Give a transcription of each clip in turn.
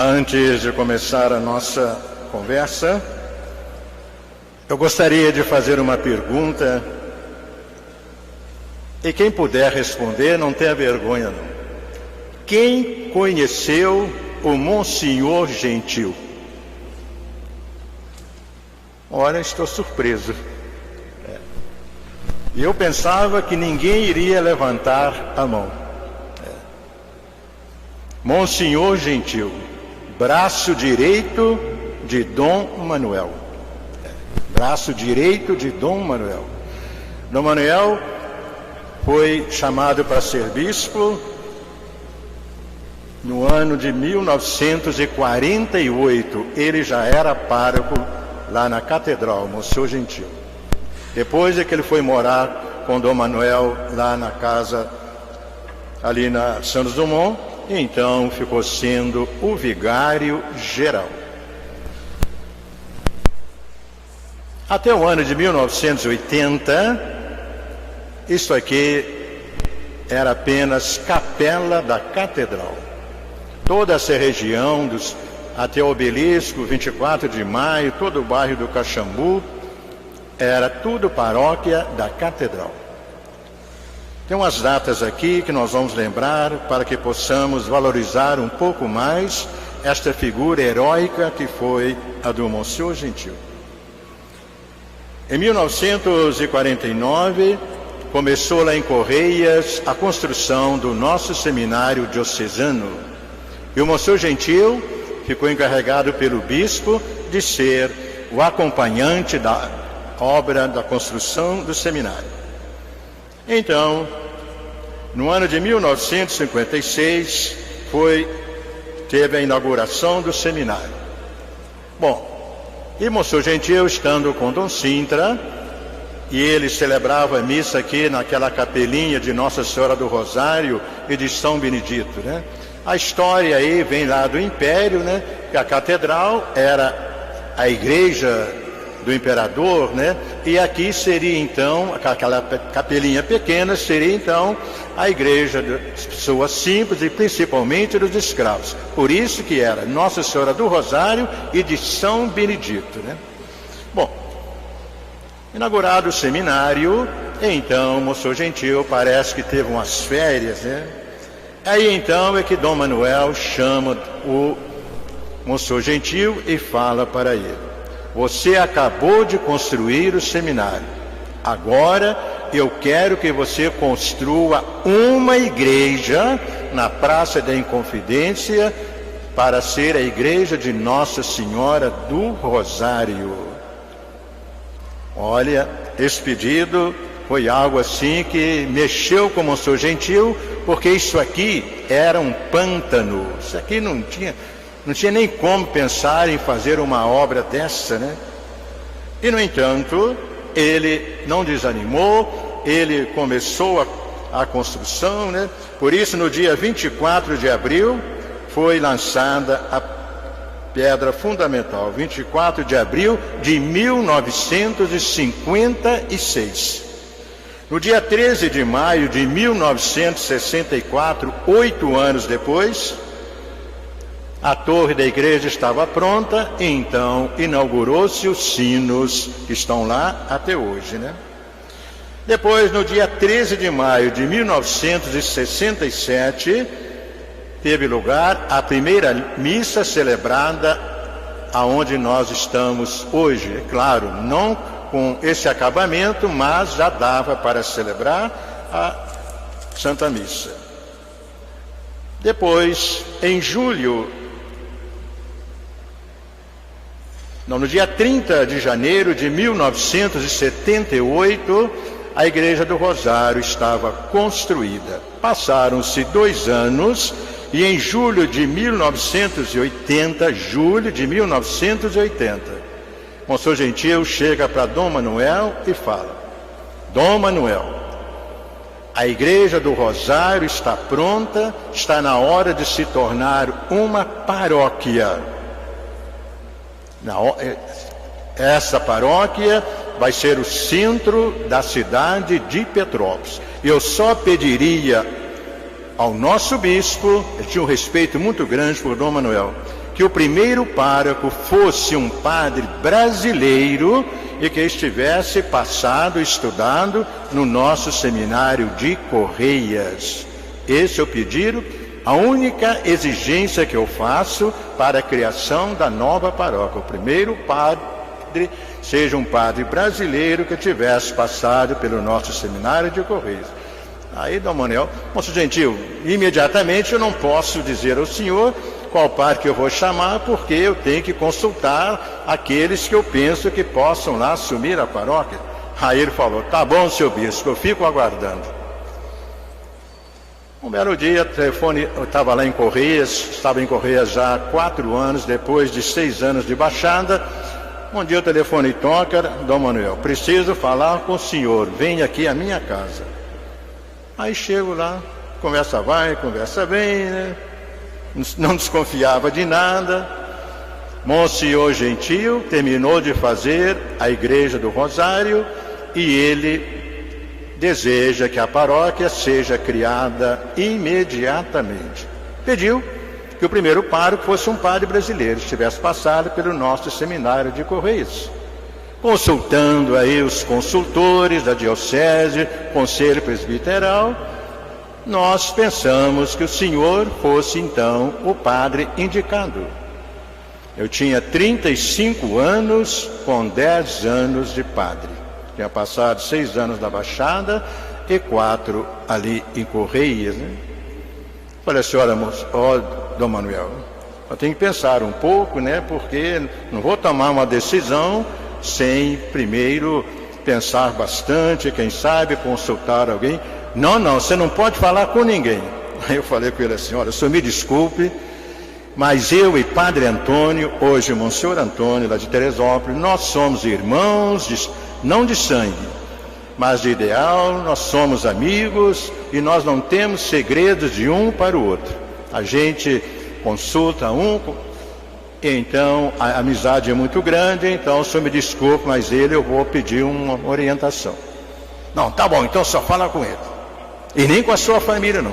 Antes de começar a nossa conversa, eu gostaria de fazer uma pergunta, e quem puder responder, não tenha vergonha não. Quem conheceu o Monsenhor Gentil? Olha, estou surpreso. E eu pensava que ninguém iria levantar a mão. Monsenhor Gentil, braço direito de Dom Manuel. Braço direito de Dom Manuel. Dom Manuel foi chamado para ser bispo no ano de 1948. Ele já era pároco lá na catedral, Monsenhor Gentil. Depois é que ele foi morar com Dom Manuel lá na casa, ali na Santos Dumont, e então ficou sendo o vigário geral. Até o ano de 1980, isso aqui era apenas capela da catedral. Toda essa região, até o Obelisco, 24 de Maio, todo o bairro do Caxambu, era tudo paróquia da catedral. Tem umas datas aqui que nós vamos lembrar para que possamos valorizar um pouco mais esta figura heróica que foi a do Monsenhor Gentil. Em 1949, começou lá em Correias a construção do nosso seminário diocesano. E o Monsenhor Gentil ficou encarregado pelo bispo de ser o acompanhante da obra da construção do seminário. Então, no ano de 1956, teve a inauguração do seminário. Bom, e Monsenhor Gentil, estando com Dom Sintra, e ele celebrava a missa aqui naquela capelinha de Nossa Senhora do Rosário e de São Benedito, né? A história aí vem lá do Império, né? Que a catedral era a igreja do imperador, né? E aqui seria então, aquela capelinha pequena, seria então a igreja das pessoas simples e principalmente dos escravos. Por isso que era Nossa Senhora do Rosário e de São Benedito, né? Bom, inaugurado o seminário, então Monsenhor Gentil parece que teve umas férias, né? Aí então é que Dom Manuel chama o Monsenhor Gentil e fala para ele: você acabou de construir o seminário, agora eu quero que você construa uma igreja na Praça da Inconfidência para ser a igreja de Nossa Senhora do Rosário. Olha, esse pedido foi algo assim que mexeu com o Monsenhor Gentil, porque isso aqui era um pântano, isso aqui não tinha nem como pensar em fazer uma obra dessa, né? E, no entanto, ele não desanimou, ele começou a construção, né? Por isso, no dia 24 de abril, foi lançada a pedra fundamental, 24 de abril de 1956. No dia 13 de maio de 1964, 8 anos depois, a torre da igreja estava pronta, e então inaugurou-se os sinos que estão lá até hoje, né? Depois, no dia 13 de maio de 1967, teve lugar a primeira missa celebrada aonde nós estamos hoje. É claro, não com esse acabamento, mas já dava para celebrar a Santa Missa. Depois, no dia 30 de janeiro de 1978, a Igreja do Rosário estava construída. Passaram-se 2 anos e em julho de 1980, Monsenhor Gentil chega para Dom Manuel e fala: Dom Manuel, a Igreja do Rosário está pronta, está na hora de se tornar uma paróquia. Essa paróquia vai ser o centro da cidade de Petrópolis. Eu só pediria ao nosso bispo, ele tinha um respeito muito grande por Dom Manuel, que que o primeiro pároco fosse um padre brasileiro e que estivesse estudado no nosso seminário de Correias. Esse é o pedido, a única exigência que eu faço para a criação da nova paróquia. O primeiro padre seja um padre brasileiro que tivesse passado pelo nosso seminário de Correias. Aí, Dom Manuel, moço gentil, imediatamente eu não posso dizer ao senhor qual padre que eu vou chamar, porque eu tenho que consultar aqueles que eu penso que possam lá assumir a paróquia. Aí ele falou, tá bom, seu bispo, eu fico aguardando. Um belo dia, telefone, eu estava lá em Correias, estava em Correias já há 4 anos, depois de 6 anos de baixada. Um dia o telefone toca, Dom Manuel, preciso falar com o senhor, vem aqui à minha casa. Aí chego lá, conversa vai, conversa vem, né? Não desconfiava de nada. Monsenhor Gentil terminou de fazer a igreja do Rosário e ele deseja que a paróquia seja criada imediatamente. Pediu que o primeiro pároco fosse um padre brasileiro, estivesse passado pelo nosso seminário de Correios. Consultando aí os consultores da diocese, conselho presbiteral, nós pensamos que o senhor fosse então o padre indicado. Eu tinha 35 anos com 10 anos de padre. Tinha passado 6 anos da Baixada e 4 ali em Correias, né? Falei assim, olha, Dom Manuel, eu tenho que pensar um pouco, né? Porque não vou tomar uma decisão sem primeiro pensar bastante, quem sabe consultar alguém. Não, você não pode falar com ninguém. Aí eu falei com ele assim, olha, o senhor me desculpe, mas eu e Padre Antônio, hoje o Monsenhor Antônio, lá de Teresópolis, nós somos irmãos, não de sangue, mas de ideal, nós somos amigos e nós não temos segredos de um para o outro. A gente consulta então a amizade é muito grande, então o senhor me desculpe, mas eu vou pedir uma orientação. Não, tá bom, então só fala com ele. E nem com a sua família, não.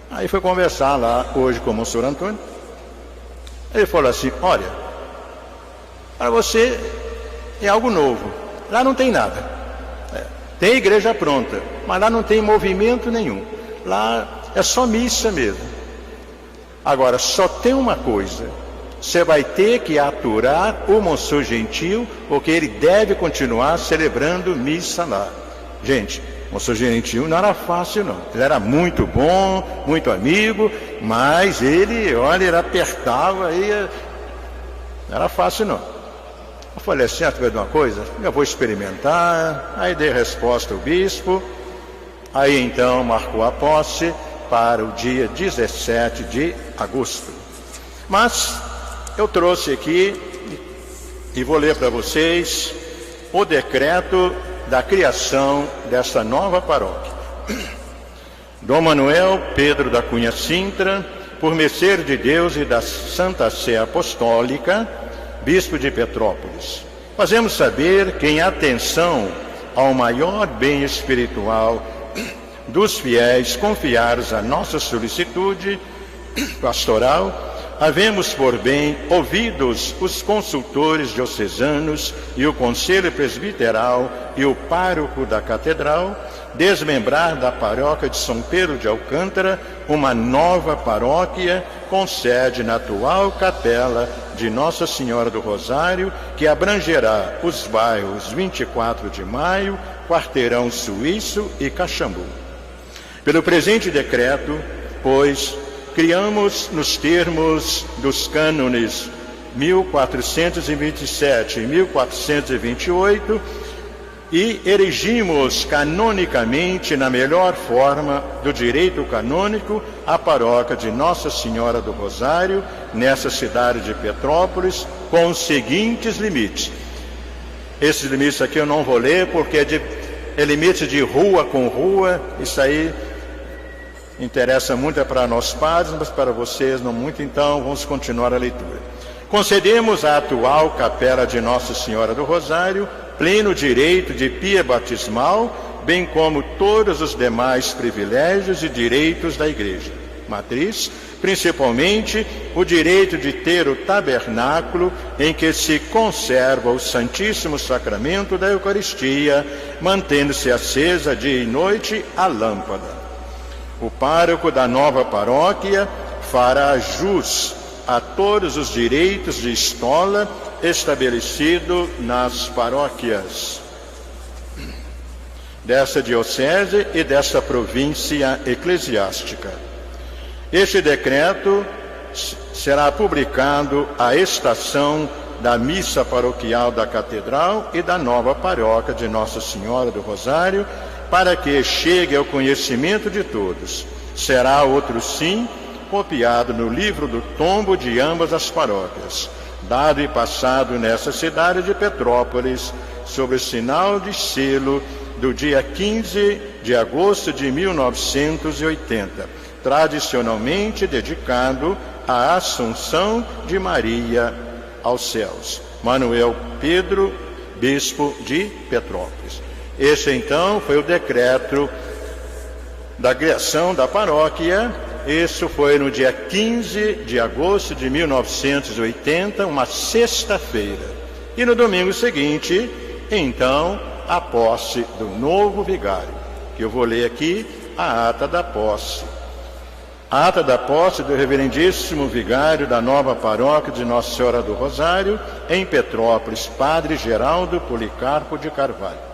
Aí foi conversar lá hoje com o Monsenhor Antônio. Ele falou assim, olha, para você é algo novo. Lá não tem nada. Tem igreja pronta, mas lá não tem movimento nenhum. Lá é só missa mesmo. Agora, só tem uma coisa. Você vai ter que aturar o Monsenhor Gentil, porque ele deve continuar celebrando missa lá. Gente, o Monsenhor Gentil não era fácil, não. Ele era muito bom, muito amigo, mas ele apertava aí. Não era fácil, não. Eu falei assim, tu vai de uma coisa? Eu vou experimentar. Aí dei resposta ao bispo. Aí então marcou a posse para o dia 17 de agosto. Mas eu trouxe aqui e vou ler para vocês o decreto da criação dessa nova paróquia. Dom Manuel Pedro da Cunha Sintra, por mercê de Deus e da Santa Sé Apostólica, Bispo de Petrópolis, fazemos saber que, em atenção ao maior bem espiritual dos fiéis confiados à nossa solicitude pastoral, havemos por bem, ouvidos os consultores diocesanos e o conselho presbiteral e o pároco da catedral, desmembrar da paróquia de São Pedro de Alcântara uma nova paróquia com sede na atual capela de Nossa Senhora do Rosário, que abrangerá os bairros 24 de Maio, Quarteirão Suíço e Caxambu. Pelo presente decreto, pois, criamos nos termos dos cânones 1427 e 1428 e erigimos canonicamente, na melhor forma do direito canônico, a paróquia de Nossa Senhora do Rosário, nessa cidade de Petrópolis, com os seguintes limites. Esses limites aqui eu não vou ler, porque é limite de rua com rua, isso aí interessa muito para nós padres, mas para vocês não muito, então vamos continuar a leitura. Concedemos à atual capela de Nossa Senhora do Rosário pleno direito de pia batismal, bem como todos os demais privilégios e direitos da Igreja Matriz, principalmente o direito de ter o tabernáculo em que se conserva o Santíssimo Sacramento da Eucaristia, mantendo-se acesa dia e noite a lâmpada. O pároco da nova paróquia fará jus a todos os direitos de estola estabelecido nas paróquias dessa diocese e dessa província eclesiástica. Este decreto será publicado à estação da missa paroquial da Catedral e da nova paróquia de Nossa Senhora do Rosário, para que chegue ao conhecimento de todos. Será outro sim copiado no livro do tombo de ambas as paróquias, dado e passado nessa cidade de Petrópolis, sob o sinal de selo do dia 15 de agosto de 1980, tradicionalmente dedicado à Assunção de Maria aos céus. Manuel Pedro, bispo de Petrópolis. Este, então, foi o decreto da criação da paróquia. Isso foi no dia 15 de agosto de 1980, uma sexta-feira. E no domingo seguinte, então, a posse do novo vigário, que eu vou ler aqui a ata da posse. A ata da posse do reverendíssimo vigário da nova paróquia de Nossa Senhora do Rosário, em Petrópolis, Padre Geraldo Policarpo de Carvalho.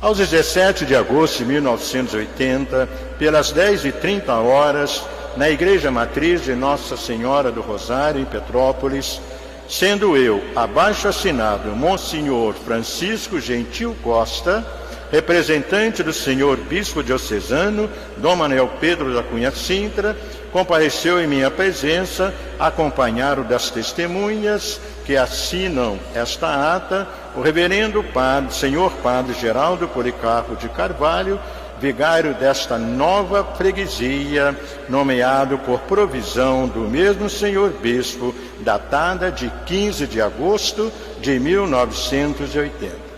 Aos 17 de agosto de 1980, pelas 10h30, na Igreja Matriz de Nossa Senhora do Rosário, em Petrópolis, sendo eu, abaixo assinado, Monsenhor Francisco Gentil Costa, representante do senhor bispo diocesano, Dom Manuel Pedro da Cunha Sintra, compareceu em minha presença, acompanhado das testemunhas que assinam esta ata, o reverendo padre, senhor padre Geraldo Policarpo de Carvalho, vigário desta nova freguesia, nomeado por provisão do mesmo senhor bispo, datada de 15 de agosto de 1980.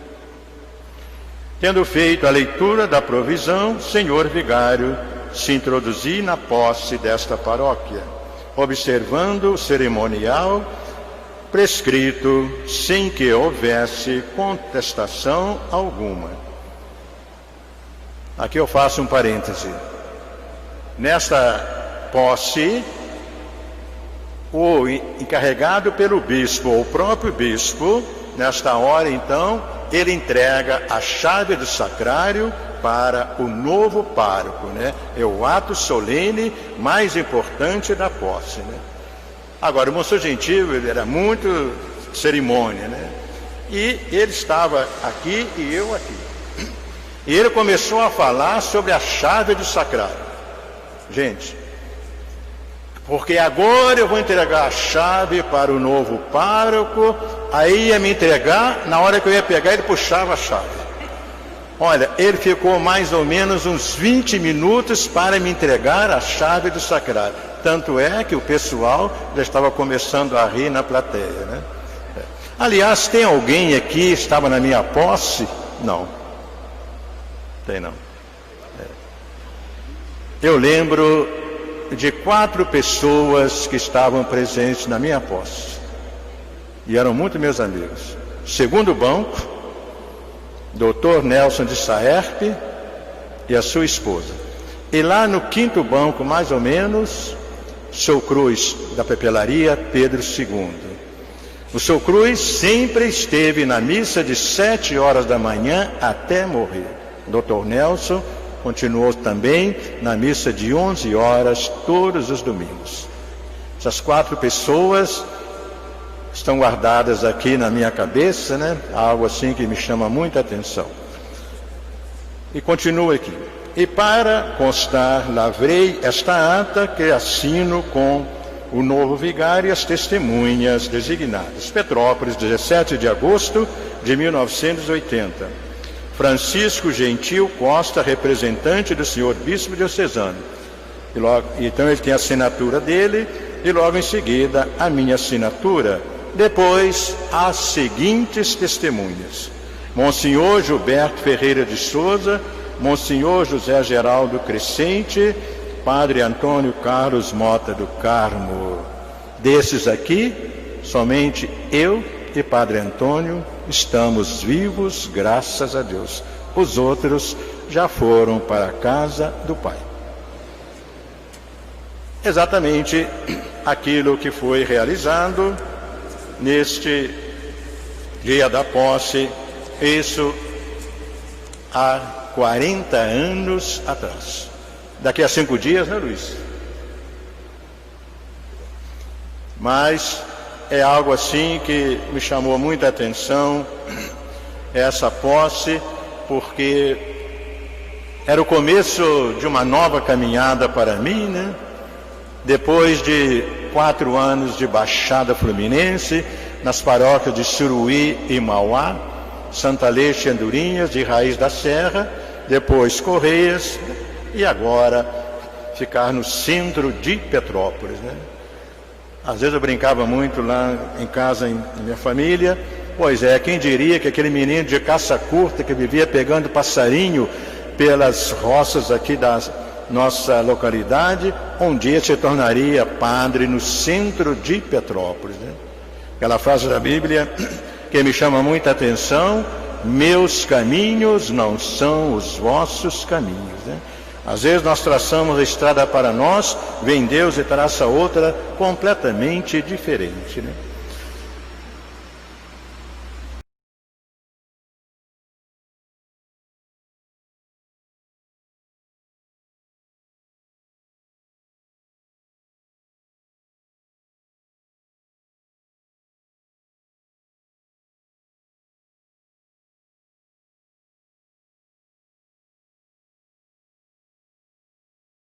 Tendo feito a leitura da provisão, senhor vigário, se introduzi na posse desta paróquia, observando o cerimonial prescrito, sem que houvesse contestação alguma. Aqui eu faço um parêntese. Nesta posse, o encarregado pelo bispo, ou o próprio bispo, nesta hora então, ele entrega a chave do sacrário para o novo pároco, né? É o ato solene mais importante da posse, né? Agora, o Monsenhor Gentil, ele era muito cerimônia, né? E ele estava aqui e eu aqui. E ele começou a falar sobre a chave do sacrário. Gente, porque agora eu vou entregar a chave para o novo pároco, aí ia me entregar, na hora que eu ia pegar, ele puxava a chave. Olha, ele ficou mais ou menos uns 20 minutos para me entregar a chave do sacrário. Tanto é que o pessoal já estava começando a rir na plateia, né? Aliás, tem alguém aqui que estava na minha posse? Não. Tem não. Eu lembro de 4 pessoas que estavam presentes na minha posse. E eram muito meus amigos. Segundo banco, Dr. Nelson de Saerpe e a sua esposa. E lá no 5º banco, mais ou menos, Sou Cruz, da papelaria Pedro II. O Sou Cruz sempre esteve na missa de 7 horas da manhã até morrer. Dr. Nelson continuou também na missa de 11 horas todos os domingos. Essas 4 pessoas estão guardadas aqui na minha cabeça, né? Algo assim que me chama muita atenção. E continua aqui. E para constar, lavrei esta ata que assino com o novo vigário e as testemunhas designadas. Petrópolis, 17 de agosto de 1980. Francisco Gentil Costa, representante do senhor bispo diocesano. Então ele tem a assinatura dele e logo em seguida a minha assinatura. Depois as seguintes testemunhas: Monsenhor Gilberto Ferreira de Souza, Monsenhor José Geraldo Crescente, Padre Antônio Carlos Mota do Carmo. Desses aqui, somente eu e Padre Antônio estamos vivos, graças a Deus. Os outros já foram para a casa do Pai. Exatamente aquilo que foi realizado neste dia da posse, isso há 40 anos atrás. Daqui a 5 dias, né, Luiz? Mas é algo assim que me chamou muita atenção, essa posse, porque era o começo de uma nova caminhada para mim, né? Depois de 4 anos de Baixada Fluminense, nas paróquias de Suruí e Mauá, Santa Leste e Andorinhas, de Raiz da Serra, depois Correias, e agora ficar no centro de Petrópolis, né? Às vezes eu brincava muito lá em casa, em minha família. Pois é, quem diria que aquele menino de caça curta que vivia pegando passarinho pelas roças aqui da nossa localidade, um dia se tornaria padre no centro de Petrópolis, né? Aquela frase da Bíblia que me chama muita atenção: meus caminhos não são os vossos caminhos, né? Às vezes nós traçamos a estrada para nós, vem Deus e traça outra completamente diferente, né?